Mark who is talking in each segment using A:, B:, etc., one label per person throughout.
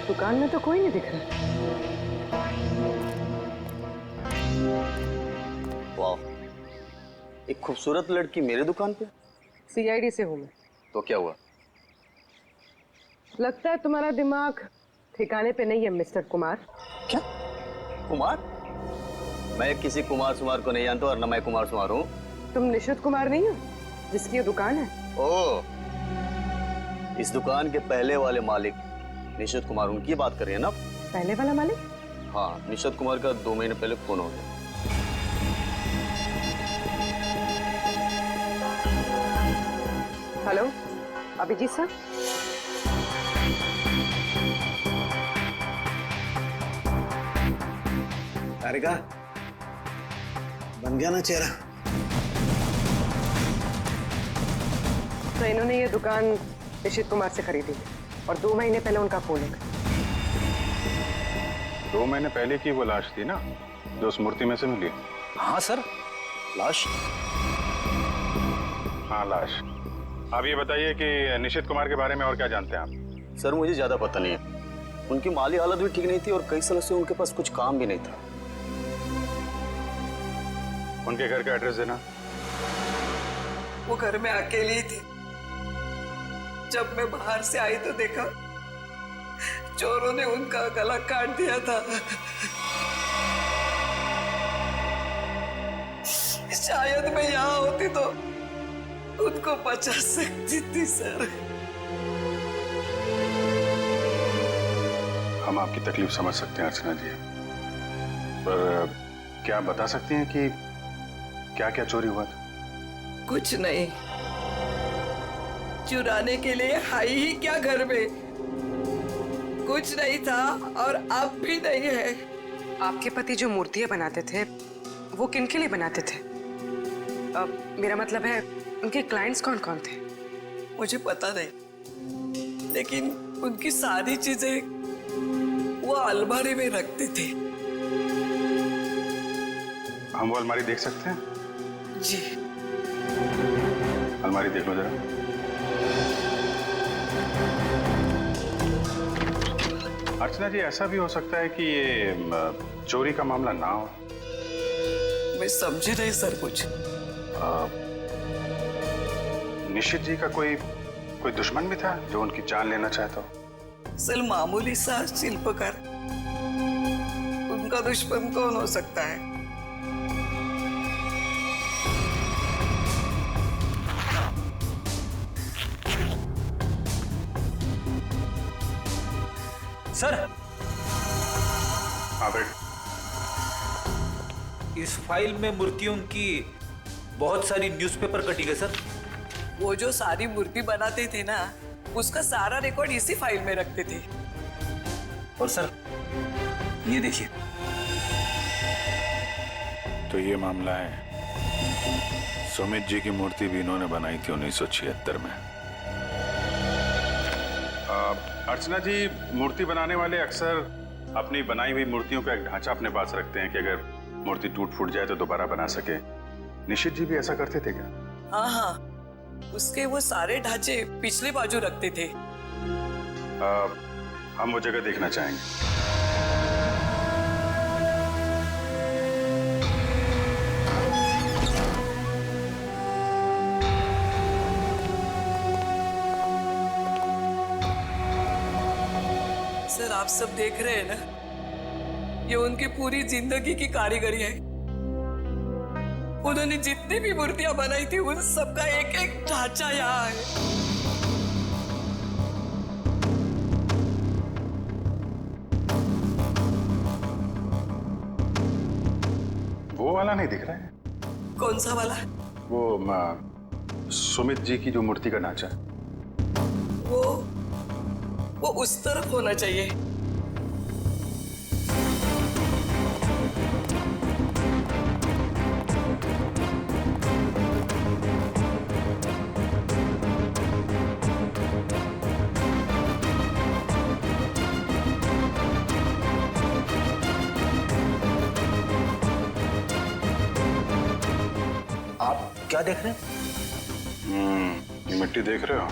A: दुकान में तो कोई नहीं दिख रहा।
B: वाह, एक खूबसूरत लड़की मेरे दुकान पे।
A: सीआईडी से हूं मैं।
B: तो क्या हुआ?
A: लगता है तुम्हारा दिमाग ठिकाने पे नहीं है मिस्टर कुमार।
B: क्या? कुमार? मैं किसी कुमार सुमार को नहीं जानता और न मैं कुमार सुमार हूँ।
A: तुम निशित कुमार नहीं हो जिसकी ये दुकान है?
B: ओह, इस दुकान के पहले वाले मालिक निशित कुमार, उनकी बात कर रही है ना?
A: पहले वाला मालिक?
B: हाँ, निशित कुमार का 2 महीने पहले खून हो गया।
A: Hello, Abhijit sir.
C: तारिका, बन गया ना चेहरा?
A: तो इन्होंने ये दुकान निशित कुमार से खरीदी और 2 महीने पहले उनका खून हो गया।
D: 2 महीने पहले की वो लाश थी ना जो उस मूर्ति में से मिली?
B: हाँ सर, लाश।
D: हाँ, लाश। आप ये बताइए कि निशित कुमार के बारे में और क्या जानते हैं आप?
B: सर मुझे ज्यादा पता नहीं है। उनकी माली हालत भी ठीक नहीं थी और कई सालों से उनके पास कुछ काम भी नहीं था।
D: उनके घर का एड्रेस देना।
E: वो घर में अकेली ही थी। जब मैं बाहर से आई तो देखा चोरों ने उनका गला काट दिया था। शायद मैं यहाँ होती तो उनको बचा सकती थी सर।
D: हम आपकी तकलीफ समझ सकते हैं अर्चना जी, पर क्या आप बता सकती हैं कि क्या क्या चोरी हुआ था?
E: कुछ नहीं, चुराने के लिए आई ही क्या घर में? कुछ नहीं था और अब भी नहीं है।
A: आपके पति जो मूर्तियां बनाते थे वो किन के लिए बनाते थे? मेरा मतलब है उनके क्लाइंट्स कौन कौन थे?
E: मुझे पता नहीं, लेकिन उनकी सारी चीजें वो अलमारी में रखते थे।
D: हम वो अलमारी देख सकते हैं?
E: जी।
D: अलमारी देख लो जरा। अर्चना जी, ऐसा भी हो सकता है कि ये चोरी का मामला ना हो।
E: मैं समझी नहीं सर कुछ।
D: निशित जी का कोई दुश्मन भी था जो उनकी जान लेना चाहता हो?
E: सिर्फ मामूली सा शिल्पकार, उनका दुश्मन कौन हो सकता है?
F: सर,
D: हाँ बेट।
F: इस फाइल में मूर्तियों की बहुत सारी न्यूज़पेपर कटिंग है सर।
E: वो जो सारी मूर्ति बनाते थे ना, उसका सारा रिकॉर्ड इसी फाइल में रखते थे।
F: और सर ये देखिए।
D: तो ये मामला है, सुमित जी की मूर्ति भी इन्होंने बनाई थी 1976 में। अर्चना जी, मूर्ति बनाने वाले अक्सर अपनी बनाई हुई मूर्तियों का एक ढांचा अपने पास रखते हैं कि अगर मूर्ति टूट फूट जाए तो दोबारा बना सके। निशित जी भी ऐसा करते थे क्या?
E: हाँ हाँ, उसके वो सारे ढांचे पिछले बाजू रखते थे।
D: हम वो जगह देखना चाहेंगे।
E: सर आप सब देख रहे हैं ना, ये उनकी पूरी जिंदगी की कारीगरी है। उन्होंने जितनी भी मूर्तियां बनाई थी उन सबका एक एक ढांचा यहाँ है।
D: वो वाला नहीं दिख रहा है?
E: कौन सा वाला?
D: वो सुमित जी की जो मूर्ति का ढांचा है।
E: वो उस तरफ होना चाहिए।
F: क्या देख रहे हैं?
D: ये मिट्टी देख रहे हो?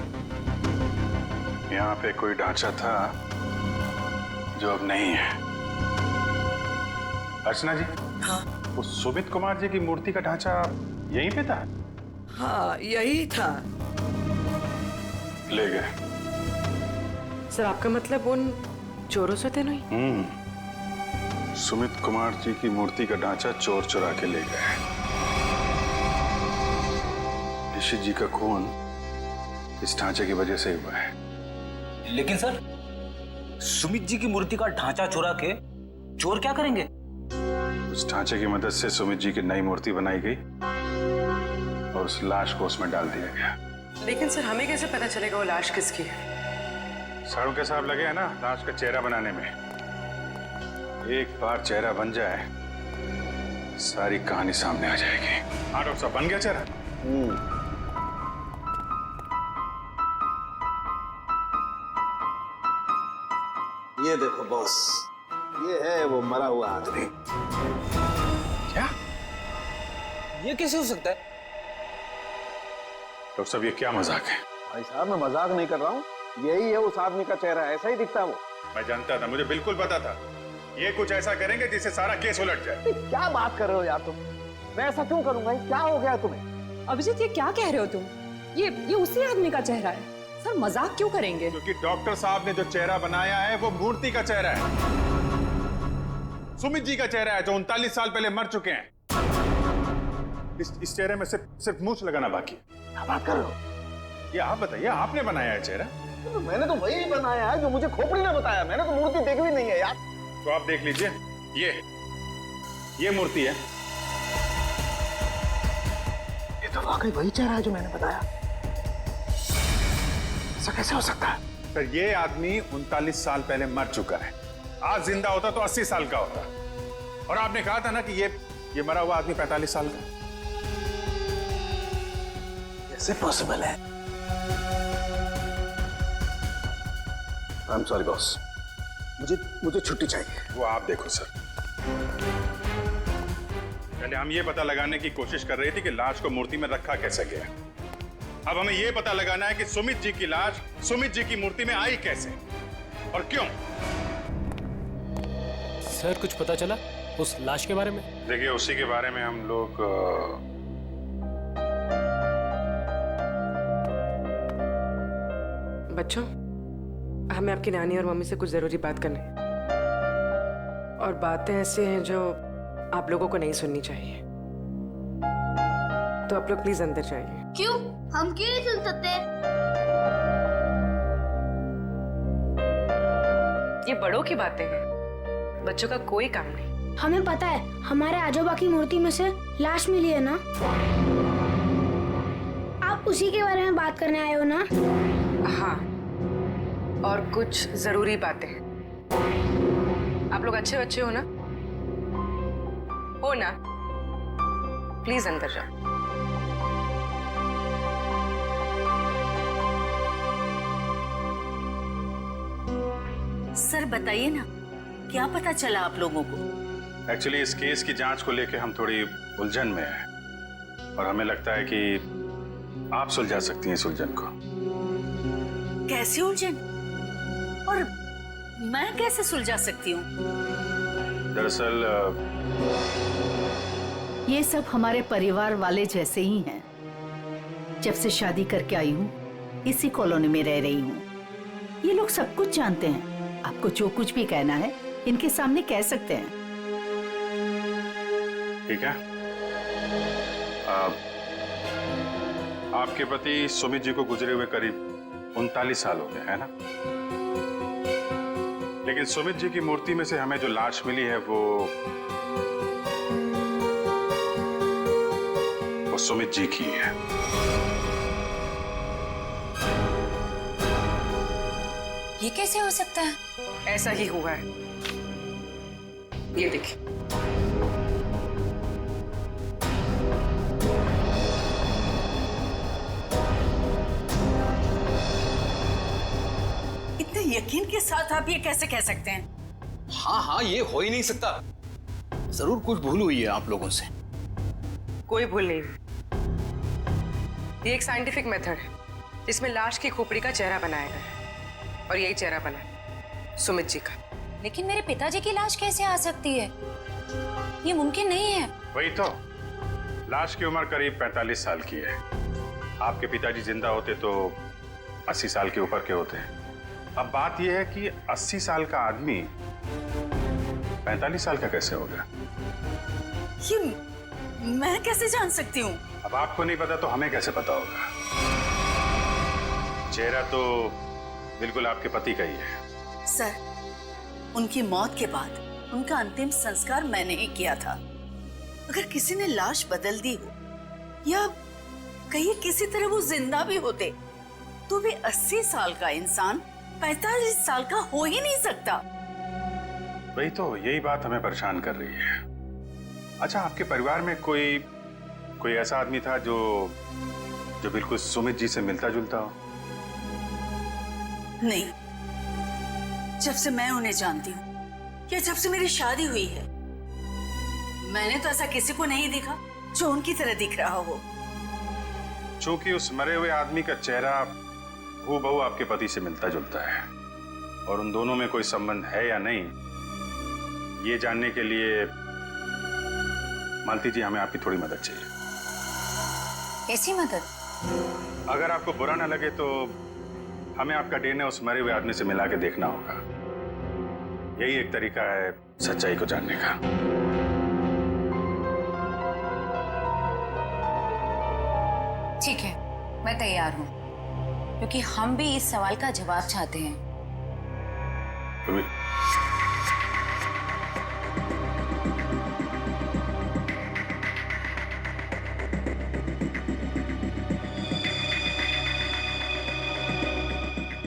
D: यहाँ पे कोई ढांचा था जो अब नहीं है। अर्चना जी,
E: हाँ
D: वो सुमित कुमार जी की मूर्ति का ढांचा यहीं पे था?
E: हाँ यही था।
D: ले गए।
A: सर आपका मतलब उन चोरों से थे नहीं?
D: सुमित कुमार जी की मूर्ति का ढांचा चोर चुरा के ले गए। निशित जी का खून इस ढांचे की वजह से ही हुआ है।
F: लेकिन सर, सुमित जी की मूर्ति का ढांचा चुरा के चोर क्या करेंगे?
D: उस ढांचे की मदद से सुमित जी की नई मूर्ति बनाई गई और उस लाश को उसमें डाल दिया गया।
A: लेकिन सर हमें कैसे पता चलेगा वो लाश किसकी है?
D: साड़ू के साहब लगे हैं ना लाश का चेहरा बनाने में। एक बार चेहरा बन जाए सारी कहानी सामने आ जाएगी। हाँ डॉक्टर साहब, बन गया चेहरा?
C: ये देखो बॉस, ये है वो मरा हुआ आदमी।
D: क्या?
F: ये कैसे हो सकता है?
D: डॉक्टर साहब, ये क्या मजाक है?
C: भाई साहब, मैं मजाक नहीं कर रहा हूँ, यही है उस आदमी का चेहरा, ऐसा ही दिखता है वो।
D: मैं जानता था, मुझे बिल्कुल पता था ये कुछ ऐसा करेंगे जिससे सारा केस उलट जाए।
C: क्या बात कर रहे हो यार तुम? मैं ऐसा क्यों करूंगा? क्या हो गया तुम्हें?
G: अभिजीत, ये क्या कह रहे हो तुम? ये उसी आदमी का चेहरा है। सर मजाक क्यों करेंगे?
D: क्योंकि डॉक्टर साहब ने जो चेहरा बनाया है वो मूर्ति का चेहरा है। सुमित जी का चेहरा है जो 39 साल पहले मर चुके हैं। इस चेहरे में सिर्फ मूंछ लगाना बाकी है।
C: क्या बात कर रहे हो?
D: ये आप बताइए, आपने बनाया है चेहरा?
C: तो मैंने तो वही बनाया है जो मुझे खोपड़ी ने बताया। मैंने तो मूर्ति देखी भी नहीं है यार।
D: तो आप देख लीजिए, ये मूर्ति है।
C: ये तो वाकई वही चेहरा है जो मैंने बताया। ऐसा कैसे हो सकता है?
D: सर, ये आदमी 39 साल पहले मर चुका है। आज जिंदा होता तो 80 साल का होता। और आपने कहा था ना कि ये मरा हुआ आदमी 45 साल का।
C: कैसे पॉसिबल है? आई एम सॉरी बॉस, मुझे छुट्टी चाहिए।
D: वो आप देखो सर। पहले हम ये पता लगाने की कोशिश कर रहे थे कि लाश को मूर्ति में रखा कैसे गया। अब हमें ये पता लगाना है कि सुमित जी की लाश सुमित जी की मूर्ति में आई कैसे और क्यों।
H: सर कुछ पता चला उस लाश के बारे में?
D: देखिए, उसी के बारे में हम लोग
A: बच्चों, हमें आपकी नानी और मम्मी से कुछ जरूरी बात करनी है। और बातें ऐसी हैं जो आप लोगों को नहीं सुननी चाहिए। तो आप लोग प्लीज अंदर जाइए।
I: क्यों? हम क्यों नहीं सुन सकते?
A: ये बड़ों की बातें हैं, बच्चों का कोई काम नहीं।
I: हमें पता है, हमारे आजोबा की मूर्ति में से लाश मिली है ना। आप उसी के बारे में बात करने आए हो ना?
A: हाँ, और कुछ जरूरी बातें हैं। आप लोग अच्छे बच्चे हो ना? हो ना? प्लीज अंदर जाओ।
J: सर बताइए ना, क्या पता चला आप लोगों को?
D: एक्चुअली इस केस की जांच को लेकर हम थोड़ी उलझन में हैं और हमें लगता है कि आप सुलझा सकती हैं इस उलझन को।
J: कैसे उलझन? और मैं कैसे सुलझा सकती हूँ?
D: दरअसल
K: ये सब हमारे परिवार वाले जैसे ही हैं। जब से शादी करके आई हूँ इसी कॉलोनी में रह रही हूँ। ये लोग सब कुछ जानते हैं। आपको जो कुछ भी कहना है इनके सामने कह सकते हैं।
D: ठीक है, आपके पति सुमित जी को गुजरे हुए करीब 39 साल हो गए, है ना? लेकिन सुमित जी की मूर्ति में से हमें जो लाश मिली है वो सुमित जी की है।
J: ये कैसे हो सकता है?
A: ऐसा ही हुआ है। ये देखिए।
J: इतने यकीन के साथ आप ये कैसे कह सकते हैं?
H: हाँ, ये हो ही नहीं सकता। जरूर कुछ भूल हुई है आप लोगों से।
A: कोई भूल नहीं हुई। ये एक साइंटिफिक मेथड है जिसमें लाश की खोपड़ी का चेहरा बनाया गया है और यही चेहरा बना है सुमित जी का।
J: लेकिन मेरे पिताजी की लाश कैसे आ सकती है? ये मुमकिन नहीं है।
D: वही तो, लाश की उम्र करीब 45 साल की है। आपके पिताजी जिंदा होते तो 80 साल के ऊपर के होते हैं। अब बात यह है कि 80 साल का आदमी 45 साल का कैसे हो गया?
J: ये मैं कैसे जान सकती हूँ?
D: अब आपको नहीं पता तो हमें कैसे पता होगा? चेहरा तो बिल्कुल आपके पति का ही है।
J: सर, उनकी मौत के बाद उनका अंतिम संस्कार मैंने ही किया था। अगर किसी ने लाश बदल दी हो या कहीं किसी तरह वो जिंदा भी होते तो भी 80 साल का इंसान 45 साल का हो ही नहीं सकता।
D: वही तो, यही बात हमें परेशान कर रही है। अच्छा, आपके परिवार में कोई ऐसा आदमी था जो बिल्कुल सुमित जी से मिलता जुलता हो?
J: नहीं, जब से मैं उन्हें जानती हूँ या जब से मेरी शादी हुई है, मैंने तो ऐसा किसी को नहीं देखा जो उनकी तरह दिख रहा हो।
D: चूंकि उस मरे हुए आदमी का चेहरा हूबहू आपके पति से मिलता जुलता है और उन दोनों में कोई संबंध है या नहीं, ये जानने के लिए मालती जी हमें आपकी थोड़ी मदद चाहिए।
J: कैसी मदद?
D: अगर आपको बुरा ना लगे तो हमें आपका डीएनए उस मरे हुए आदमी से मिला के देखना होगा। यही एक तरीका है सच्चाई को जानने का।
J: ठीक है, मैं तैयार हूँ, क्योंकि हम भी इस सवाल का जवाब चाहते हैं।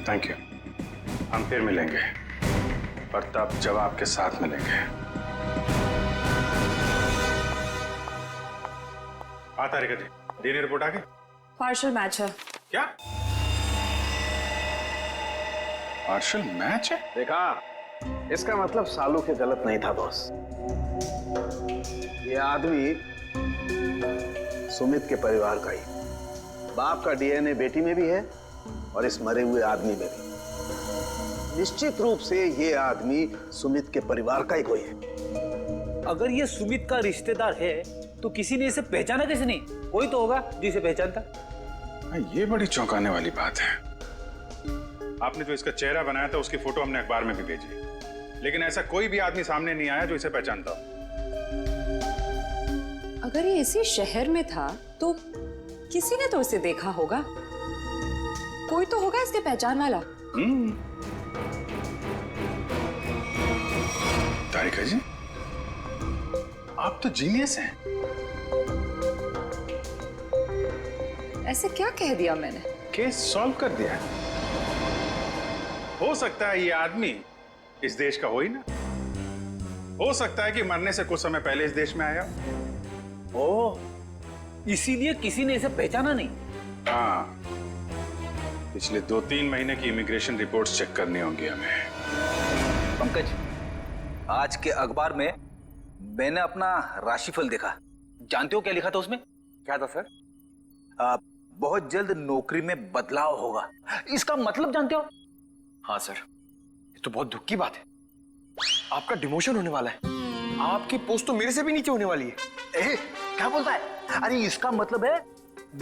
D: Thank you. हम फिर मिलेंगे और तब जवाब के साथ मिलेंगे। तारिका जी, डीएनए रिपोर्ट आ गई?
G: पार्शियल मैच है।
D: क्या पार्शियल मैच है?
C: देखा, इसका मतलब सालू के गलत नहीं था बॉस। ये आदमी सुमित के परिवार का ही, बाप का डीएनए बेटी में भी है और इस मरे हुए आदमी में भी। निश्चित रूप से ये आदमी सुमित के परिवार का ही कोई है।
F: अगर ये सुमित का रिश्तेदार है तो किसी ने इसे पहचाना कैसे नहीं? कोई तो होगा जिसे पहचानता।
D: ये बड़ी चौंकाने वाली बात है। आपने जो इसका चेहरा बनाया था उसकी फोटो हमने अखबार में भी भेजी, लेकिन ऐसा कोई भी आदमी सामने नहीं आया जो इसे पहचानता हो।
G: अगर ये इसी शहर में था तो किसी ने तो इसे देखा होगा। कोई तो होगा इसके पहचान वाला।
D: तारिका जी, आप तो जीनियस हैं।
G: ऐसे क्या कह दिया मैंने?
D: केस सॉल्व कर दिया। हो सकता है ये आदमी इस देश का हो ही ना। हो सकता है कि मरने से कुछ समय पहले इस देश में आया।
F: ओह, इसीलिए किसी ने इसे पहचाना नहीं।
D: हाँ, पिछले 2-3 महीने की इमिग्रेशन रिपोर्ट्स चेक करनी होंगी हमें।
F: पंकज, आज के अखबार में मैंने अपना राशिफल देखा। जानते हो क्या लिखा था उसमें?
C: क्या था सर?
F: बहुत जल्द नौकरी में बदलाव होगा। इसका मतलब जानते हो?
H: हाँ सर, ये तो बहुत दुख की बात है। आपका डिमोशन होने वाला है। आपकी पोस्ट तो मेरे से भी नीचे होने वाली है।
F: क्या बोलता है? अरे इसका मतलब है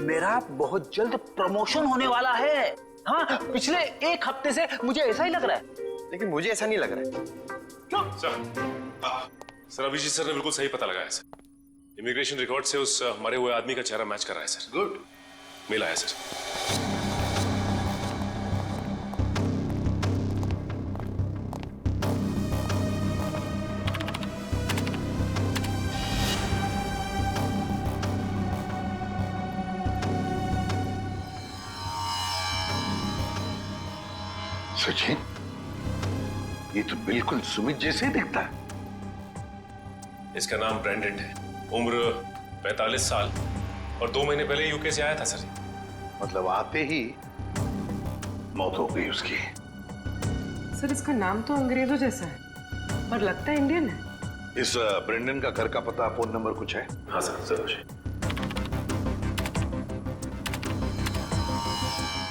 F: मेरा बहुत जल्द प्रमोशन होने वाला है। हाँ, पिछले 1 हफ्ते से मुझे ऐसा ही लग रहा है।
H: लेकिन मुझे ऐसा नहीं लग रहा है।
F: क्यों?
L: सर अभिजीत सर ने बिल्कुल सही पता लगाया सर। इमिग्रेशन रिकॉर्ड से उस मरे हुए आदमी का चेहरा मैच कर रहा है सर। गुड, मिला है सर।
C: सचिन, ये तो बिल्कुल सुमित जैसे ही दिखता है।
L: इसका नाम ब्रेंडन है, उम्र 45 साल और 2 महीने पहले यूके से आया था सर।
C: मतलब आते ही मौत हो गई उसकी।
A: सर, इसका नाम तो अंग्रेजों जैसा है पर लगता है इंडियन है।
C: इस ब्रेंडन का घर का पता, फोन नंबर कुछ है?
L: हाँ सर, जरूर।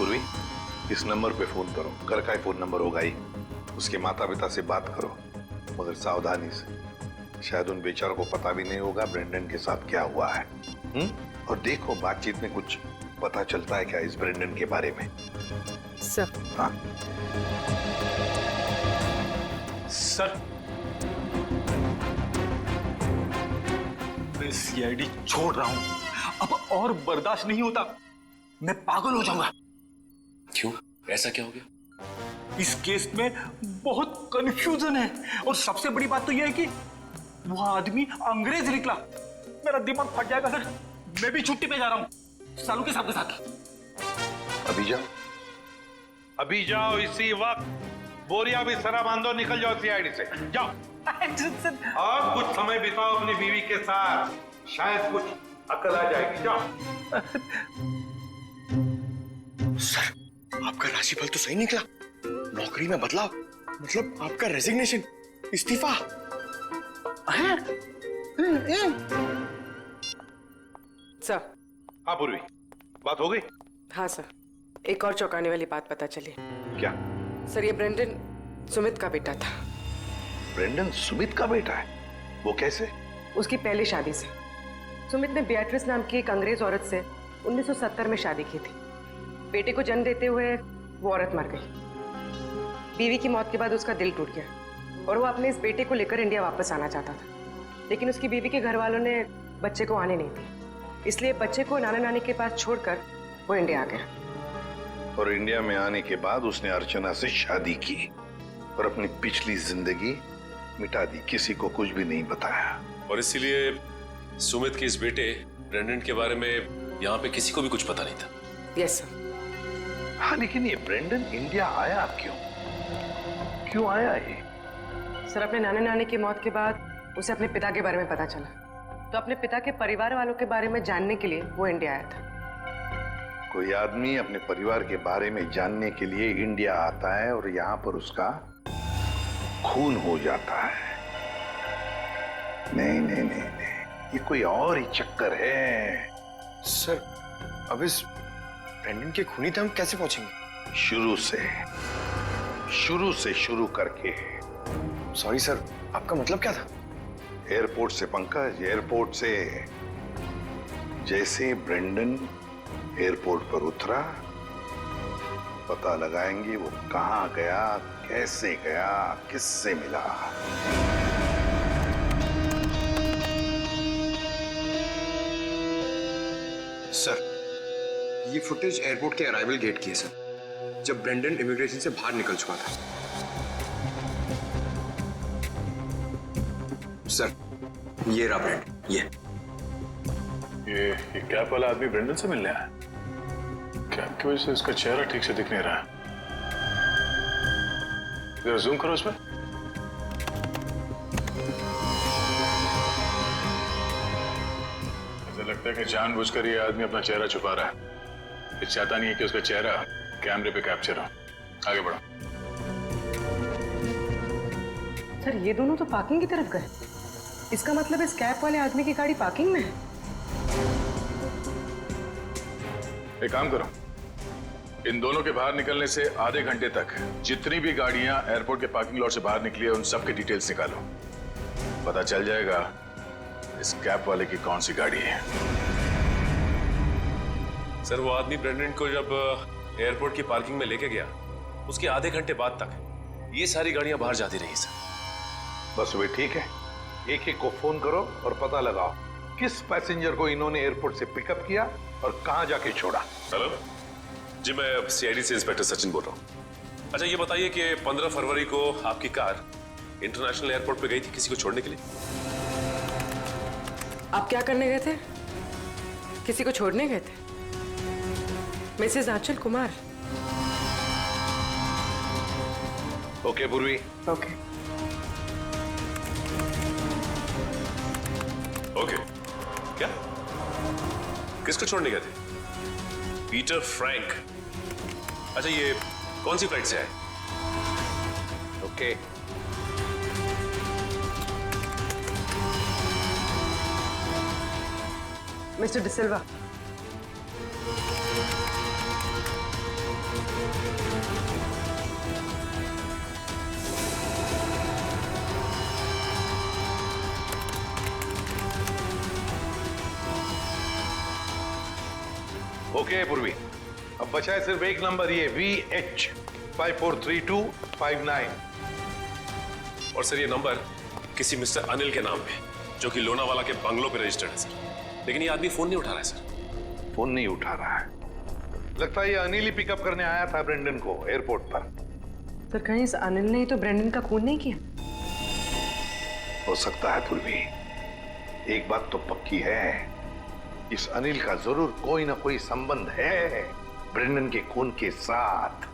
C: पूर्वी, इस नंबर पे फोन करो। घर का ही फोन नंबर होगा ही। उसके माता पिता से बात करो, मगर सावधानी से। शायद उन बेचारों को पता भी नहीं होगा ब्रेंडन के साथ क्या हुआ है। और देखो बातचीत में कुछ पता चलता है क्या इस ब्रेंडन के बारे में।
A: सर।
C: हाँ
F: सर, मैं सीआईडी छोड़ रहा हूं। अब और बर्दाश्त नहीं होता, मैं पागल हो जाऊंगा।
L: क्यों? ऐसा क्या हो गया?
F: इस केस में बहुत कंफ्यूजन है, और सबसे बड़ी बात तो यह है कि वो आदमी अंग्रेज निकला। मेरा दिमाग फट जाएगा सर। मैं भी छुट्टी पे जा रहा हूं सालू के साथ के साथ।
C: अभी जाओ, अभी जाओ, इसी वक्त बोरिया भी सरा बांधो, निकल जाओ सीआईडी से, जाओ। और कुछ समय बिताओ अपनी बीवी के साथ, शायद कुछ अकल आ जाएगी। जाओ।
H: सर, आपका राशिफल तो सही निकला। नौकरी में बदलाव, मतलब आपका रेजिग्नेशन, इस्तीफा।
A: सर।
C: हाँ पूर्वी, बात हो गई?
A: हाँ सर, एक और चौंकाने वाली बात पता चली।
C: क्या?
A: सर, ये ब्रेंडन सुमित का बेटा था।
C: ब्रेंडन सुमित का बेटा है? वो कैसे?
A: उसकी पहली शादी से। सुमित ने बेatrice नाम की एक अंग्रेज औरत से 1970 में शादी की थी। बेटे को जन्म देते हुए वो औरत मर गई। बीवी की मौत के बाद उसका दिल टूट गया और वो अपने इस बेटे को लेकर इंडिया वापस आना चाहता था, लेकिन उसकी बीवी के घर वालों ने बच्चे को आने नहीं दी, इसलिए बच्चे को नाना नानी के पास छोड़कर वो इंडिया आ गया।
C: और इंडिया में आने के बाद उसने अर्चना से शादी की और अपनी पिछली जिंदगी मिटा दी, किसी को कुछ भी नहीं बताया।
L: और इसीलिए सुमित के इस बेटे ब्रेंडन के बारे में यहाँ पे किसी को भी कुछ पता नहीं था।
A: Yes sir.
C: हाँ, लेकिन ये ब्रेंडन इंडिया आया क्यों? क्यों आया ये?
A: सर, अपने नाना नानी की मौत के बाद उसे अपने पिता के बारे में पता चला, तो अपने पिता के परिवार वालों के बारे में जानने के लिए वो इंडिया आया था।
C: कोई आदमी अपने परिवार के बारे में जानने के लिए इंडिया आता है और यहाँ पर उसका खून हो जाता है। नहीं नहीं नहीं नहीं, ये कोई और ही चक्कर है।
H: सर, अब इस ब्रेंडन के खूनी तक हम कैसे पहुंचेंगे? शुरू से शुरू करके। सॉरी सर, आपका मतलब क्या था?
C: एयरपोर्ट से पंकज, एयरपोर्ट से। जैसे ब्रेंडन एयरपोर्ट पर उतरा, पता लगाएंगे वो कहाँ गया, कैसे गया, किससे मिला।
H: सर, ये फुटेज एयरपोर्ट के अराइवल गेट की है सर, जब ब्रेंडन इमिग्रेशन से बाहर निकल चुका था। सर, ये रहा ब्रेंडन,
D: ये कैप वाला आदमी ब्रेंडन से मिलने आया? कैप की वजह से उसका चेहरा ठीक से दिख नहीं रहा। जरा जूम करो उसमें। ऐसा लगता है कि जानबूझकर ये आदमी अपना चेहरा छुपा रहा है। ये चाहता नहीं है कि उसका चेहरा कैमरे पे कैप्चर हो। आगे बढ़ो।
A: सर, ये दोनों तो पार्किंग की तरफ गए। इसका मतलब इस कैप वाले आदमी की गाड़ी पार्किंग में है।
D: एक काम करो, इन दोनों के बाहर निकलने से आधे घंटे तक जितनी भी गाड़ियां एयरपोर्ट के पार्किंग लॉट से बाहर निकली है, उन सब के डिटेल्स निकालो। पता चल जाएगा इस कैप वाले की कौन सी गाड़ी है।
L: सर, वो आदमी ब्रेंडन को जब एयरपोर्ट की पार्किंग में लेके गया, उसके आधे घंटे बाद तक ये सारी गाड़ियां बाहर जाती रही सर।
C: बस वे ठीक है, एक एक को फोन करो और पता लगाओ किस पैसेंजर को इन्होंने एयरपोर्ट से पिकअप किया और कहां जाके छोड़ा।
L: हेलो जी, मैं सीआईडी से इंस्पेक्टर सचिन बोल रहा हूँ। अच्छा, ये बताइए कि 15 फरवरी को आपकी कार इंटरनेशनल एयरपोर्ट पे गई थी किसी को छोड़ने के लिए?
A: आप क्या करने गए थे? किसी को छोड़ने गए थे? मिसेस आंचल कुमार।
C: ओके पूर्वी।
A: ओके।
L: ओके, क्या? किसको छोड़ने गए थे? Peter Frank. अच्छा, ये कौन सी फ्लाइट से आए?
C: ओके।
A: मिस्टर डिसिल्वा,
M: ओके पूर्वी, अब बचा है सिर्फ एक नंबर, ये VH 543259।
L: और सर ये नंबर किसी मिस्टर अनिल के नाम पे, जो कि लोनावाला के बंगलों पे रजिस्टर्ड है सर। लेकिन ये आदमी फोन नहीं उठा रहा है सर।
M: फोन नहीं उठा रहा है? लगता है ये अनिल ही पिकअप करने आया था ब्रेंडन को एयरपोर्ट पर।
A: सर कहीं इस अनिल ने ही तो ब्रेंडन का खून नहीं किया?
M: हो सकता है पूर्वी, एक बात तो पक्की है, इस अनिल का जरूर कोई ना कोई संबंध है ब्रेंडन के खून के साथ।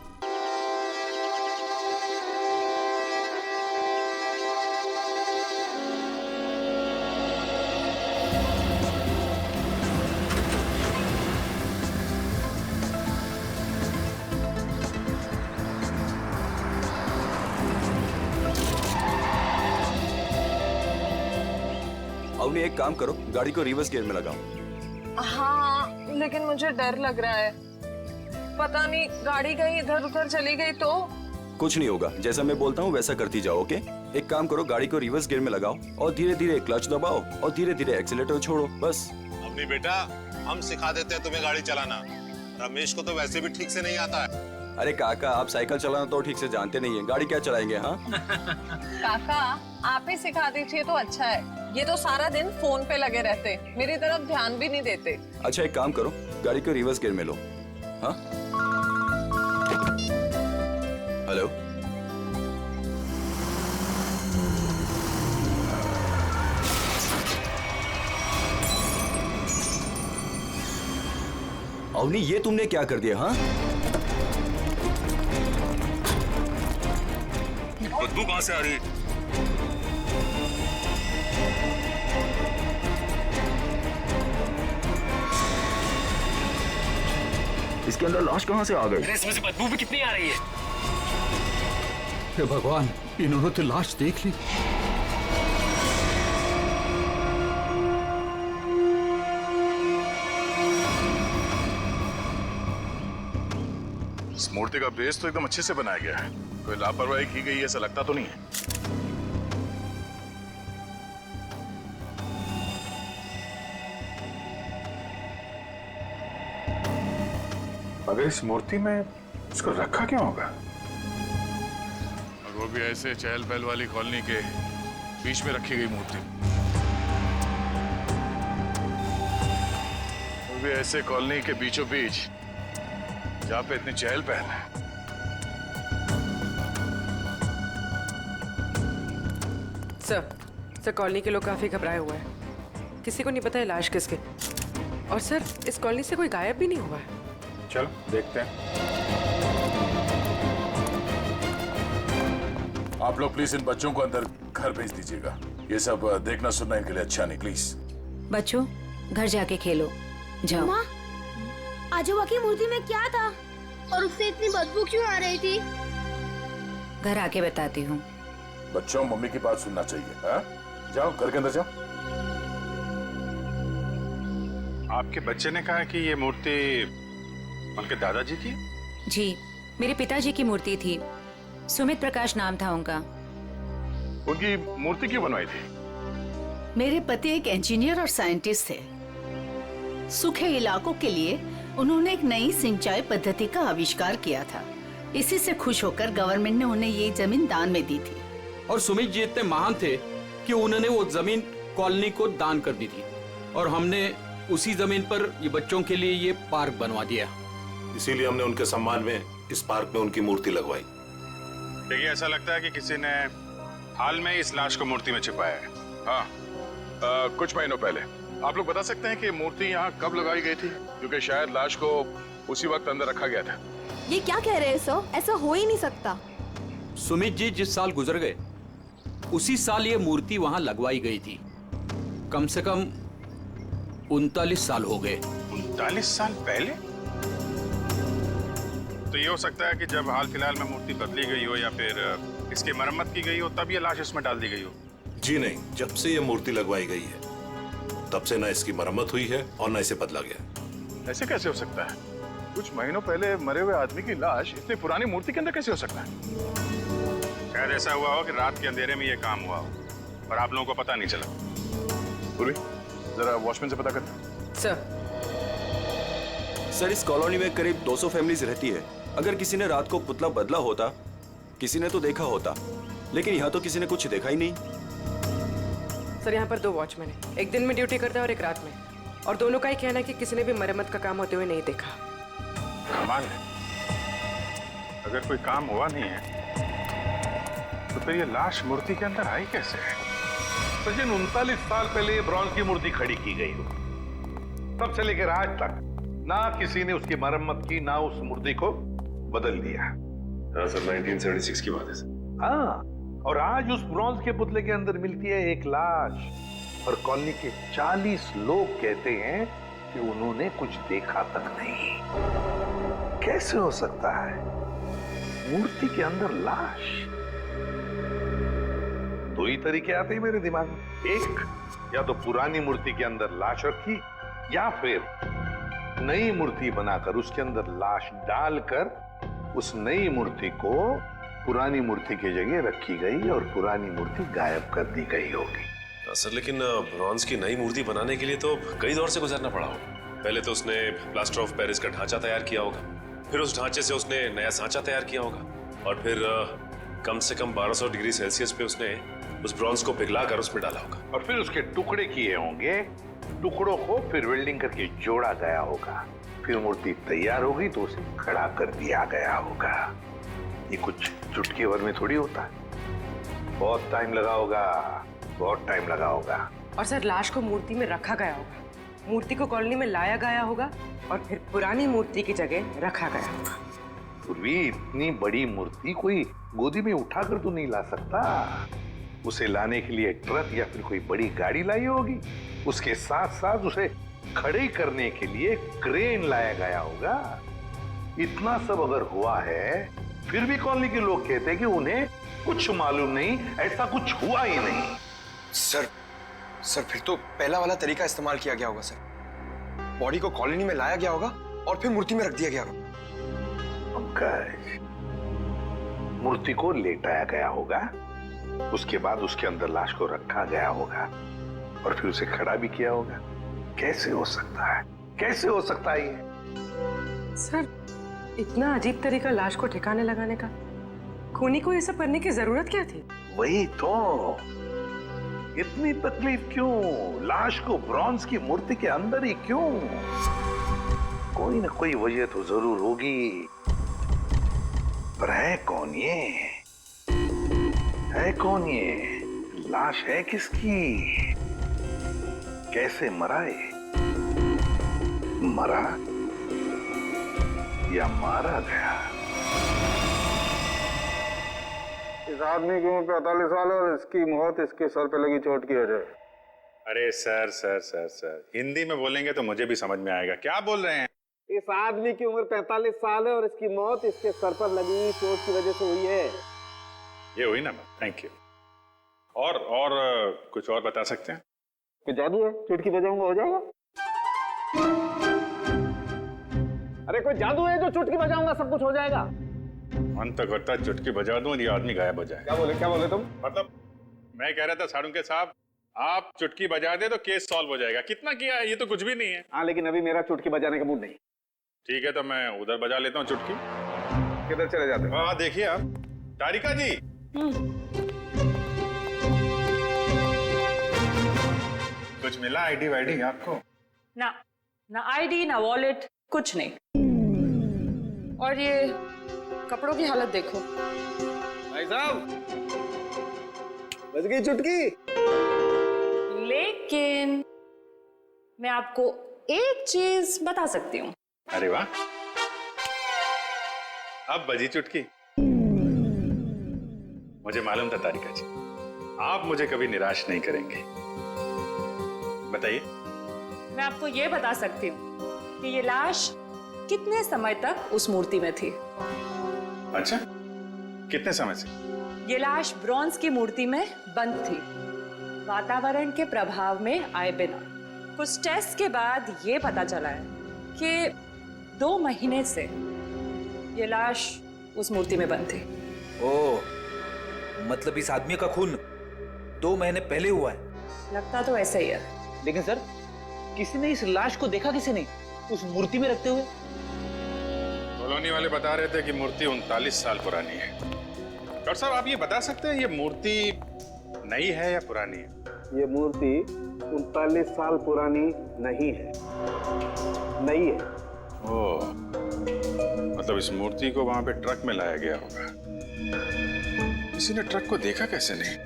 N: अवनी एक काम करो, गाड़ी को रिवर्स गियर में लगाओ।
E: हाँ, लेकिन मुझे डर लग रहा है, पता नहीं गाड़ी कहीं इधर उधर चली गई तो।
N: कुछ नहीं होगा, जैसा मैं बोलता हूँ वैसा करती जाओ। ओके, एक काम करो, गाड़ी को रिवर्स गियर में लगाओ और धीरे धीरे क्लच दबाओ और धीरे धीरे एक्सीलेटर छोड़ो, बस।
O: अपनी बेटा, हम सिखा देते हैं तुम्हें गाड़ी चलाना, रमेश को तो वैसे भी ठीक से नहीं आता है।
N: अरे काका, आप साइकिल चलाना तो ठीक से जानते नहीं है, गाड़ी क्या चलाएंगे? हाँ
E: काका, आप ही सिखा दीजिए तो अच्छा है। ये तो सारा दिन फोन पे लगे रहते, मेरी तरफ ध्यान भी नहीं देते।
N: अच्छा एक काम करो, गाड़ी को रिवर्स गियर में लो। हाँ हेलो, अवनी ये तुमने क्या कर दिया? हाँ
L: बदबू कहां से आ रही है?
N: इसके अंदर लाश कहां से आ गई?
F: इसमें से बदबू भी कितनी आ रही है?
P: हे भगवान, इन्होंने तो लाश देख ली।
D: इस मूर्ति का बेस तो एकदम अच्छे से बनाया गया है, कोई लापरवाही की गई ऐसा लगता तो नहीं है। अगर इस मूर्ति में इसको रखा क्यों होगा? और वो भी ऐसे चहल पहल वाली कॉलोनी के बीच में रखी गई मूर्ति, वो भी ऐसे कॉलोनी के बीचों बीच जहां पे इतनी चहल पहल है।
A: सर कॉलोनी के लोग काफी घबराए हुए हैं, किसी को नहीं पता है लाश किसके। और सर इस कॉलोनी से कोई गायब भी नहीं हुआ है।
D: चलो देखते हैं। आप लोग प्लीज इन बच्चों को अंदर घर भेज दीजिएगा, ये सब देखना सुनना इनके लिए अच्छा नहीं। प्लीज
Q: बच्चों, घर जाके खेलो, जाओ।
I: माँ, आजोबा की मूर्ति में क्या था और उससे इतनी बदबू क्यों आ रही थी?
Q: घर आके बताती हूँ।
D: बच्चों, मम्मी की बात सुनना चाहिए। हाँ? जाओ घर के अंदर जाओ। आपके बच्चे ने कहा कि ये मूर्ति उनके दादाजी की?
Q: जी, मेरे पिताजी की मूर्ति थी, सुमित प्रकाश नाम था उनका।
D: उनकी मूर्ति क्यों बनवाई थी?
K: मेरे पति एक इंजीनियर और साइंटिस्ट थे। सूखे इलाकों के लिए उन्होंने एक नई सिंचाई पद्धति का आविष्कार किया था। इसी से खुश होकर गवर्नमेंट ने उन्हें ये जमीन दान में दी थी।
P: और सुमित जी इतने महान थे कि उन्होंने वो जमीन कॉलोनी को दान कर दी थी और हमने उसी जमीन पर ये बच्चों के लिए ये पार्क बनवा दिया।
O: इसीलिए हमने उनके सम्मान में इस पार्क में उनकी मूर्ति लगवाई।
D: देखिए, ऐसा लगता है कि किसी ने हाल में इस लाश को मूर्ति में छिपाया है। हाँ, कुछ महीनों पहले। आप लोग बता सकते हैं कि मूर्ति यहाँ कब लगाई गई थी? क्योंकि शायद लाश को उसी वक्त अंदर रखा गया था।
R: ये क्या कह रहे हैं सर? ऐसा हो ही नहीं सकता।
P: सुमित जी जिस साल गुजर गए उसी साल ये मूर्ति वहां लगवाई गई थी। कम से कम 39 साल हो गए।
D: 39 साल पहले? तो ये हो सकता है कि जब हाल फिलहाल में मूर्ति बदली गई हो या फिर इसकी मरम्मत की गई हो, तब ये लाश इसमें डाल दी गई हो।
O: जी नहीं, जब से ये मूर्ति लगवाई गई है तब से ना इसकी मरम्मत हुई है और ना इसे बदला गया।
D: ऐसे कैसे हो सकता है? कुछ महीनों पहले मरे हुए आदमी की लाश इतनी पुरानी मूर्ति के अंदर कैसे हो सकता है? शायद ऐसा हुआ हो कि रात के अंधेरे में ये काम हुआ हो और आप लोगों को पता नहीं चला। पूर्वी, जरा वॉचमैन से पता करना।
N: सर, इस कॉलोनी में करीब 200 फैमिलीज रहती है। अगर किसी ने रात को पुतला बदला होता, किसी ने तो देखा होता, लेकिन यहाँ तो किसी ने कुछ देखा ही नहीं।
A: सर, यहाँ पर 2 वॉचमैन हैं, एक दिन में ड्यूटी करता है और एक रात में, और दोनों का ही कहना है कि किसी ने भी मरम्मत का काम होते हुए नहीं देखा।
D: कमाल है, अगर कोई काम हुआ नहीं है तो फिर ये लाश मूर्ति के अंदर आई कैसे है?
M: सचिन, 39 साल पहले ये ब्रॉन्ज की मूर्ति खड़ी की गई हो, तब से लेकर आज तक ना किसी ने उसकी मरम्मत की, ना उस मूर्ति को बदल दिया।
L: हाँ सर, 1976 की बात है सर।
M: हाँ, और आज उस ब्रॉन्ज के पुतले के अंदर मिलती है एक लाश, और कॉलोनी के 40 लोग कहते हैं कि उन्होंने कुछ देखा तक नहीं। कैसे हो सकता है मूर्ति के अंदर लाश? 2 ही तरीके आते हैं मेरे दिमाग में। एक, या तो पुरानी मूर्ति के अंदर लाश रखी, या फिर नई मूर्ति बनाकर उसके अंदर लाश डालकर उस नई मूर्ति को पुरानी मूर्ति की जगह रखी गई और पुरानी मूर्ति गायब कर दी गई होगी।
L: सर, लेकिन ब्रॉन्ज की नई मूर्ति बनाने के लिए तो कई दौर से गुजरना पड़ा होगा। पहले तो उसने प्लास्टर ऑफ पेरिस का ढांचा तैयार किया होगा, फिर उस ढांचे से उसने नया सांचा तैयार किया होगा, और फिर कम से कम 1200 डिग्री सेल्सियस पे उसने उस ब्रॉन्ज को पिघलाकर उसमें डाला होगा,
M: और फिर उसके टुकड़े किए होंगे। टुकड़ों को फिर वेल्डिंग करके जोड़ा गया होगा, फिर मूर्ति तैयार होगी तो उसे खड़ा कर दिया गया होगा। ये कुछ चुटकी भर में थोड़ी होता है, बहुत टाइम लगा होगा, बहुत टाइम लगा होगा।
A: और सर, लाश को मूर्ति में रखा गया होगा, मूर्ति को कॉलोनी में लाया गया होगा, और फिर पुरानी मूर्ति की जगह रखा गया होगा।
M: पूर्वी, इतनी बड़ी मूर्ति कोई गोदी में उठाकर तो नहीं ला सकता। उसे लाने के लिए ट्रक या फिर कोई बड़ी गाड़ी लाई होगी। उसके साथ साथ उसे खड़े करने के लिए क्रेन लाया गया होगा। इतना सब अगर हुआ है, फिर भी कॉलोनी के लोग कहते हैं कि उन्हें कुछ मालूम नहीं, ऐसा कुछ हुआ ही नहीं।
H: सर, फिर तो पहला वाला तरीका इस्तेमाल किया गया होगा सर। बॉडी को कॉलोनी में लाया गया होगा और फिर मूर्ति में रख दिया गया होगा।
M: पंकज, मूर्ति को लेटाया गया होगा, उसके बाद उसके अंदर लाश को रखा गया होगा, और फिर उसे खड़ा भी किया होगा। कैसे हो सकता है? कैसे हो सकता है ये?
A: सर, इतना अजीब तरीका लाश को ठिकाने लगाने का, खूनी को ये सब करने की जरूरत क्या थी?
M: वही तो, इतनी तकलीफ क्यों? लाश को ब्रॉन्ज की मूर्ति के अंदर ही क्यों? कोई ना कोई वजह तो जरूर होगी, पर है कौन ये? है कौन ये? लाश है किसकी? कैसे मरा है? मरा या मारा गया?
S: इस आदमी की उम्र 45 साल है और इसकी मौत इसके सर पे लगी चोट की वजह है।
D: अरे sir sir sir sir, Hindi में बोलेंगे तो मुझे भी समझ में आएगा। क्या बोल रहे हैं?
S: इस आदमी की उम्र 45 साल है और इसकी मौत इसके सर पर लगी चोट की वजह से हुई है।
D: ये हुई ना बात। Thank you. और कुछ और बता सकते हैं?
S: कोई जादू है, चुटकी बजाऊंगा हो जाएगा? अरे कोई जादू है जो चुटकी बजाऊंगा सब कुछ हो जाएगा?
D: मन तो करता है चुटकी बजा दूं और ये आदमी गायब हो जाए।
S: क्या बोले तुम?
D: मतलब मैं कह रहा था साड़ुंके साहब, आप चुटकी बजा दे तो केस सॉल्व हो जाएगा। कितना किया है, ये तो कुछ भी नहीं है।
S: हाँ, लेकिन अभी मेरा चुटकी बजाने का मूड नहीं।
D: ठीक है, तो मैं उधर बजा लेता हूँ चुटकी।
S: किधर चले जाते हो?
D: हाँ देखिए आप, तारिका जी। कुछ मिला आईडी वाईडी आपको?
G: ना आईडी ना वॉलेट, कुछ नहीं। और ये कपड़ों की हालत देखो।
S: भाई साहब, बज गई चुटकी।
G: लेकिन मैं आपको एक चीज बता सकती हूँ।
D: अरे वाह, अब बजी चुटकी। मुझे मालूम था तारिका जी, आप मुझे कभी निराश नहीं करेंगे। बताइए।
G: मैं आपको ये बता सकती हूँ कि ये लाश कितने समय तक उस मूर्ति में थी।
D: अच्छा, कितने समय से?
G: ये लाश ब्रॉन्ज की मूर्ति में बंद थी, वातावरण के प्रभाव में आए बिना। कुछ टेस्ट के बाद ये पता चला है कि 2 महीने से ये लाश उस मूर्ति में बंद थी।
F: ओह, मतलब इस आदमी का खून 2 महीने पहले हुआ है।
G: लगता तो ऐसा ही है।
F: लेकिन सर, किसी ने इस लाश को देखा, किसी ने उस मूर्ति में रखते हुए?
D: कॉलोनी वाले बता रहे थे कि मूर्ति 39 साल पुरानी है। डॉक्टर साहब, आप ये बता सकते हैं ये मूर्ति नई है या पुरानी है?
C: ये मूर्ति 39 साल पुरानी नहीं है, नई है।
D: ओह, मतलब इस मूर्ति को वहां पे ट्रक में लाया गया होगा। किसी ने ट्रक को देखा कैसे नहीं?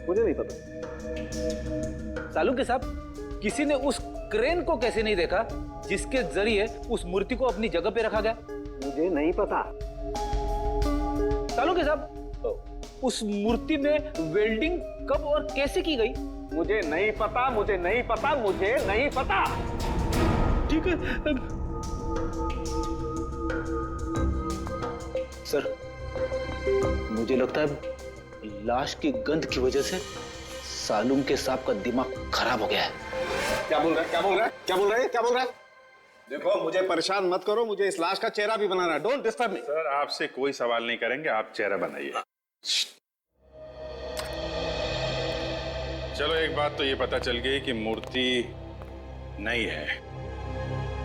C: मुझे नहीं पता।
F: सालू के साहब, किसी ने उस क्रेन को कैसे नहीं देखा जिसके जरिए उस मूर्ति को अपनी जगह पे रखा गया?
C: मुझे नहीं पता।
F: सालू के साहब, उस मूर्ति में वेल्डिंग कब और कैसे की गई?
C: मुझे नहीं पता, मुझे नहीं पता, मुझे नहीं पता।
F: ठीक है सर, मुझे लगता है लाश की गंध की वजह से सालूम के साहब का दिमाग खराब हो गया है।
C: क्या बोल रहा है? क्या बोल रहा है? क्या बोल रहा है? क्या बोल रहा है? देखो, मुझे परेशान मत करो, मुझे इस लाश का चेहरा भी बनाना है। Don't disturb me.
D: सर, आपसे कोई सवाल नहीं करेंगे, आप चेहरा बनाइए। चलो, एक बात तो ये पता चल गई कि मूर्ति नई है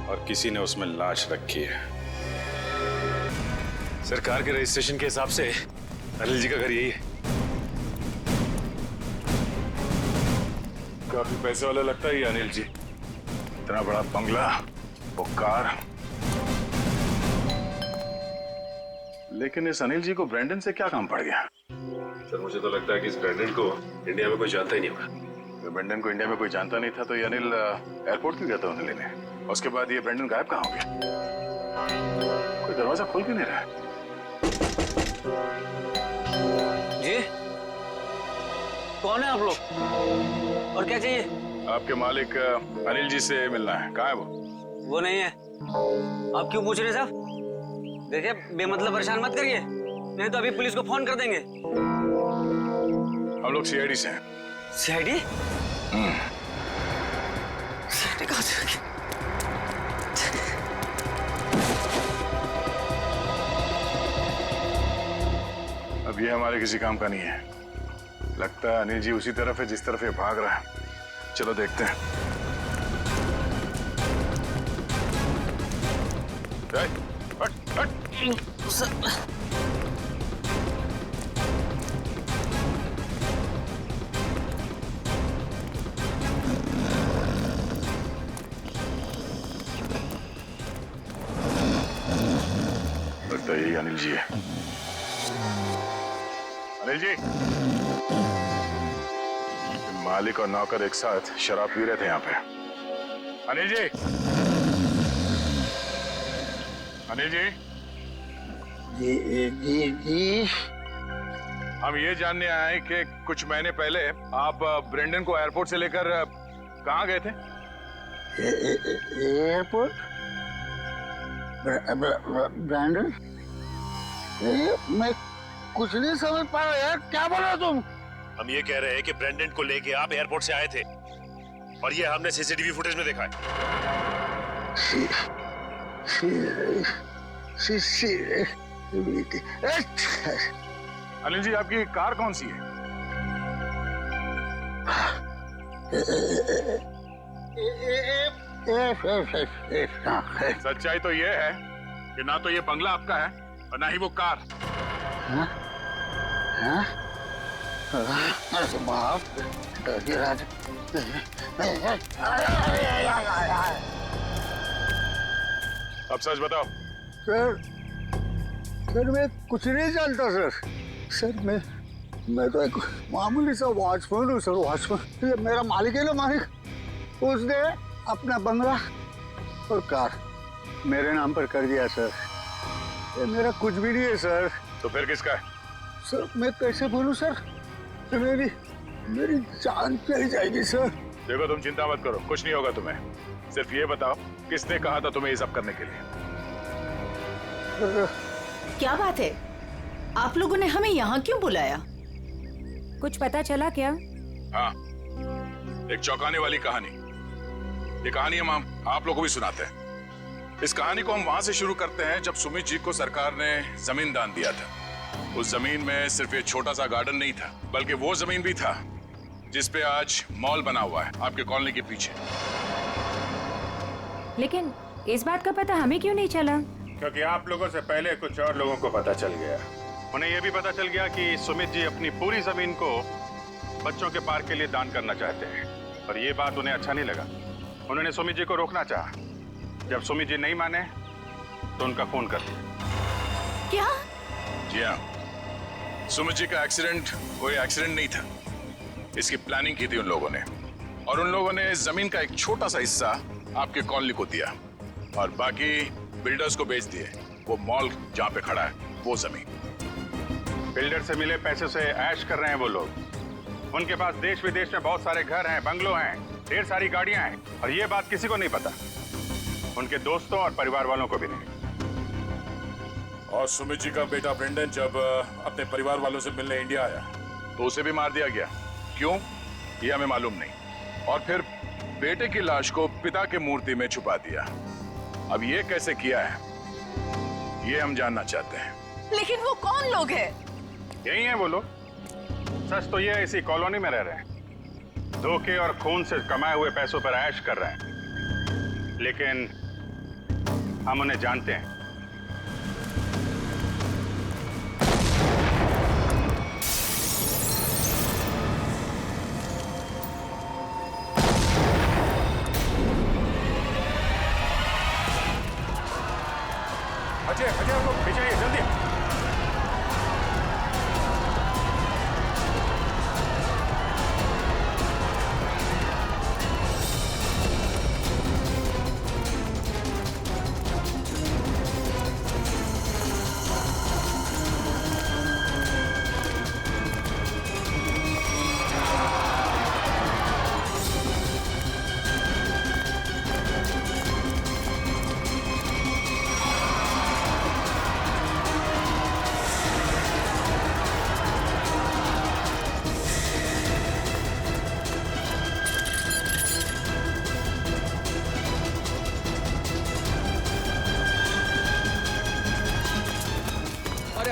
D: और किसी ने उसमें लाश रखी है।
L: सरकार के रजिस्ट्रेशन के हिसाब से अनिल जी का घर यही है।
D: काफी पैसे वाला लगता है ये अनिल जी। इतना बड़ा बंगला, वो कार। लेकिन इस अनिल जी को ब्रैंडन से क्या काम पड़ गया?
L: सर, मुझे तो लगता है कि इस ब्रैंडन को इंडिया में कोई जानता ही नहीं होगा।
D: तो ब्रैंडन को इंडिया में कोई जानता नहीं था तो ये अनिल एयरपोर्ट क्यों गया था उन्हें लेने? उसके बाद ये ब्रैंडन गायब कहाँ हो गया? कोई दरवाजा खोल क्यों नहीं रहा है?
F: जी, कौन है आप लोग और क्या चाहिए?
D: आपके मालिक अनिल जी से मिलना है। कहाँ है वो?
F: वो नहीं है। आप क्यों पूछ रहे साहब? देखिए, बेमतलब परेशान मत करिए, नहीं तो अभी पुलिस को फोन कर देंगे।
D: हम लोग सीआईडी से हैं।
F: सीआईडी? सीआईडी कहाँ से?
D: अब ये हमारे किसी काम का नहीं है। लगता है अनिल जी उसी तरफ है जिस तरफ ये भाग रहा है। चलो देखते हैं। हट, हट। लगता है यही अनिल जी है। अनिल जी, मालिक और नौकर एक साथ शराब पी रहे थे यहाँ पे। अनिल जी, अनिल जी,
M: जी।
D: हम ये जानने आए हैं कि कुछ महीने पहले आप ब्रेंडन को एयरपोर्ट से लेकर कहाँ गए थे?
M: एयरपोर्ट? ब्रैंडन? मैं कुछ नहीं समझ पा रहा यार, क्या बोल रहे हो तुम?
L: हम ये कह रहे हैं कि ब्रैंडन को लेके आप एयरपोर्ट से आए थे और ये हमने सीसीटीवी फुटेज में देखा है।
D: अनिल जी, आपकी कार कौन सी है? सच्चाई तो ये है कि ना तो ये बंगला आपका है और ना ही वो कार। अब सच बताओ।
M: सर मैं कुछ नहीं जानता सर मैं तो एक मामूली सा वॉचमैन हूँ सर। वॉचमैन, ये मेरा मालिक है ना, मालिक, उसने अपना बंगला और कार मेरे नाम पर कर दिया सर। ये मेरा कुछ भी नहीं है सर।
D: तो फिर किसका है?
M: सर मैं कैसे बोलूं सर, मेरी जान चली जाएगी सर।
D: देखो, तुम चिंता मत करो, कुछ नहीं होगा तुम्हें। सिर्फ ये बताओ, किसने कहा था तुम्हें ये सब करने के लिए?
K: क्या बात है, आप लोगों ने हमें यहाँ क्यों बुलाया?
Q: कुछ पता चला क्या?
D: हाँ, एक चौंकाने वाली कहानी। ये कहानी हम आप लोगों को भी सुनाते हैं।
T: इस कहानी को हम वहां से शुरू करते हैं जब सुमित जी को सरकार ने जमीन दान दिया था। उस जमीन में सिर्फ एक छोटा सा गार्डन नहीं था, बल्कि वो जमीन भी था जिस पे आज मॉल बना हुआ है आपके कॉलोनी के पीछे।
Q: लेकिन इस बात का पता हमें क्यों नहीं चला?
D: क्योंकि आप लोगों से पहले कुछ और लोगों को पता चल गया। उन्हें यह भी पता चल गया कि सुमित जी अपनी पूरी जमीन को बच्चों के पार्क के लिए दान करना चाहते हैं, और ये बात उन्हें अच्छा नहीं लगा। उन्होंने सुमित जी को रोकना चाहा। जब सुमित जी नहीं माने तो उनका खून कर दिया।
J: क्या?
T: जी हाँ, सुमित जी का एक्सीडेंट कोई एक्सीडेंट नहीं था। इसकी प्लानिंग की थी उन लोगों ने, और उन लोगों ने जमीन का एक छोटा सा हिस्सा आपके कॉलोनी को दिया और बाकी बिल्डर्स को बेच दिए। वो मॉल जहाँ पे खड़ा है वो जमीन।
D: बिल्डर से मिले पैसे से ऐश कर रहे हैं वो लोग। उनके पास देश विदेश में बहुत सारे घर हैं, बंगलो हैं, ढेर सारी गाड़ियां हैं, और ये बात किसी को नहीं पता, उनके दोस्तों और परिवार वालों को भी नहीं।
T: और सुमित जी का बेटा ब्रेंडन जब अपने परिवार वालों से मिलने इंडिया आया तो उसे भी मार दिया गया। क्यों, ये हमें मालूम नहीं। और फिर बेटे की लाश को पिता की मूर्ति में छुपा दिया। अब ये कैसे किया है, ये हम जानना चाहते हैं।
J: लेकिन वो कौन लोग हैं?
D: यही हैं वो लोग। सच तो ये इसी कॉलोनी में रह रहे हैं, धोखे और खून से कमाए हुए पैसों पर ऐश कर रहे हैं, लेकिन हम उन्हें जानते हैं। अजय, अजय, उनको पीछे आइए, जल्दी।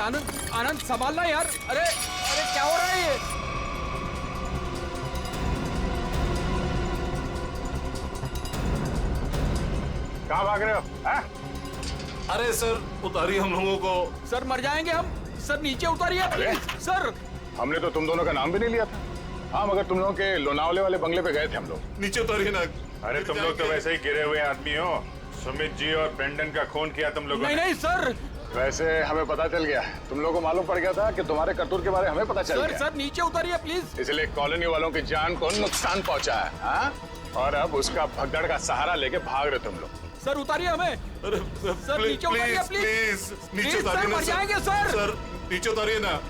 P: आनंद, आनंद संभालना यार। अरे अरे क्या हो रहा है ये?
D: कहाँ भाग रहे हो?
O: अरे सर उतारिए हम लोगों को।
P: सर मर जाएंगे हम। सर नीचे उतारिए प्लीज। सर
T: हमने तो तुम दोनों का नाम भी नहीं लिया था। हाँ, मगर तुम लोगों के लोनावले वाले बंगले पे गए थे हम लोग।
O: नीचे उतारिए ना।
D: अरे तुम लोग तो वैसे ही गिरे हुए आदमी हो। सुमित जी और ब्रेंडन का खून किया तुम लोगों ने।
P: नहीं सर।
T: वैसे हमें पता चल गया, तुम लोगों को मालूम पड़ गया था कि तुम्हारे करतूत के बारे में हमें पता चल गया।
P: सर नीचे उतारिए प्लीज।
T: इसलिए कॉलोनी वालों की जान को नुकसान पहुंचा है। हाँ? और अब उसका भगदड़ का सहारा लेके भाग रहे तुम लोग।
P: सर उतारिए हमें। सर नीचे उतारिए प्लीज।
O: नीचे उतारिए ना।
P: मर जाएंगे सर।
O: सर नीचे उतारिए ना।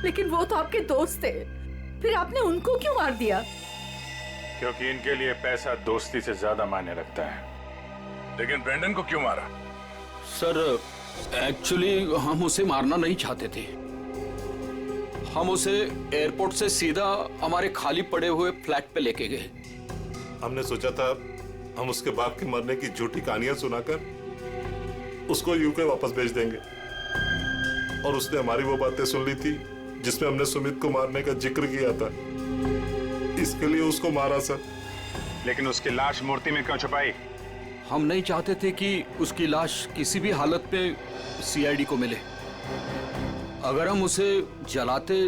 J: लेकिन वो तो आपके दोस्त थे, फिर आपने उनको क्यों मार दिया?
D: क्योंकि इनके लिए पैसा दोस्ती से ज्यादा मायने रखता है।
T: लेकिन ब्रेंडन को क्यों मारा?
P: सर एक्चुअली हम उसे मारना नहीं चाहते थे। हम उसे एयरपोर्ट से सीधा हमारे खाली पड़े हुए फ्लैट पे लेके गए।
O: हमने सोचा था हम उसके बाप के मरने की झूठी कहानियां सुनाकर उसको यूके वापस भेज देंगे, और उसने हमारी वो बातें सुन ली थी जिसमें हमने सुमित को मारने का जिक्र किया था। इसके लिए उसको मारा सर।
D: लेकिन उसकी लाश मूर्ति में क्यों छुपाई?
P: हम नहीं चाहते थे कि उसकी लाश किसी भी हालत में सीआईडी को मिले। अगर हम उसे जलाते,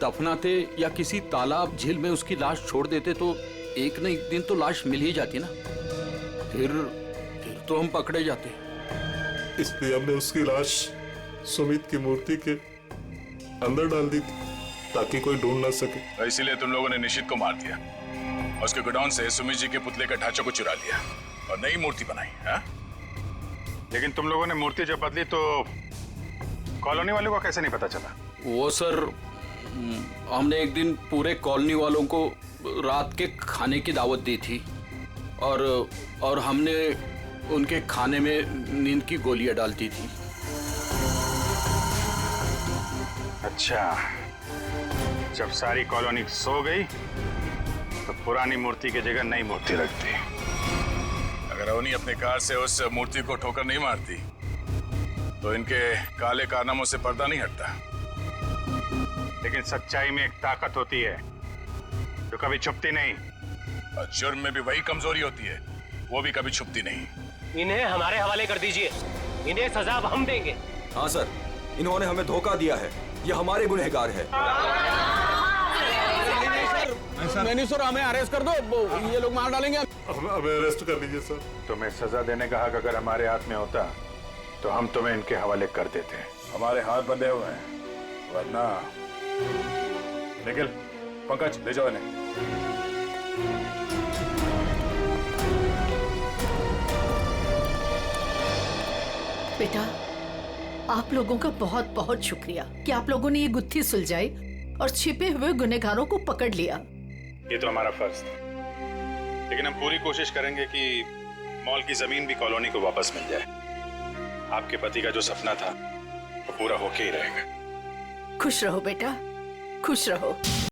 P: दफनाते या किसी तालाब झील में उसकी लाश छोड़ देते तो एक न एक दिन तो लाश मिल ही जाती ना। फिर तो हम पकड़े जाते।
O: इसलिए हमने उसकी लाश सुमित की मूर्ति के अंदर डाल दी थी ताकि कोई ढूंढ ना सके।
T: इसीलिए तुम लोगों ने निशित को मार दिया और उसके गोडाउन से सुमित जी के पुतले का ढांचा को चुरा लिया और नई मूर्ति बनाई। हाँ?
D: लेकिन तुम लोगों ने मूर्ति जब बदली तो कॉलोनी वालों को कैसे नहीं पता चला?
P: वो सर, हमने एक दिन पूरे कॉलोनी वालों को रात के खाने की दावत दी थी और हमने उनके खाने में नींद की गोलियां डाल दी थी।
D: अच्छा, जब सारी कॉलोनी सो गई तो पुरानी मूर्ति की जगह नई मूर्ति रख दी।
T: अगर अवनी अपने कार से उस मूर्ति को ठोकर नहीं मारती तो इनके काले कारनामों से पर्दा नहीं हटता।
D: लेकिन सच्चाई में एक ताकत होती है जो कभी छुपती नहीं।
T: और जुर्म में भी वही कमजोरी होती है, वो भी कभी छुपती नहीं।
F: इन्हें हमारे हवाले कर दीजिए, इन्हें सजा अब हम देंगे।
N: हाँ सर, इन्होंने हमें धोखा दिया है, ये हमारे गुनहगार है।
F: नहीं सर, हमें अरेस्ट कर दो, ये लोग मार डालेंगे।
O: हमें अरेस्ट कर लीजिए सर।
D: तुम्हें सजा देने का हक अगर हमारे हाथ में होता तो हम तुम्हें इनके हवाले कर देते।
T: हमारे हाथ बंधे हुए हैं, वरना निखिल, पंकज ले जाओ इन्हें।
K: बेटा, आप लोगों का बहुत बहुत शुक्रिया कि आप लोगों ने ये गुत्थी सुलझाई और छिपे हुए गुनहगारों को पकड़ लिया।
D: ये तो हमारा फर्ज था, लेकिन हम पूरी कोशिश करेंगे कि मॉल की जमीन भी कॉलोनी को वापस मिल जाए। आपके पति का जो सपना था वो पूरा होके ही रहेगा।
K: खुश रहो बेटा, खुश रहो।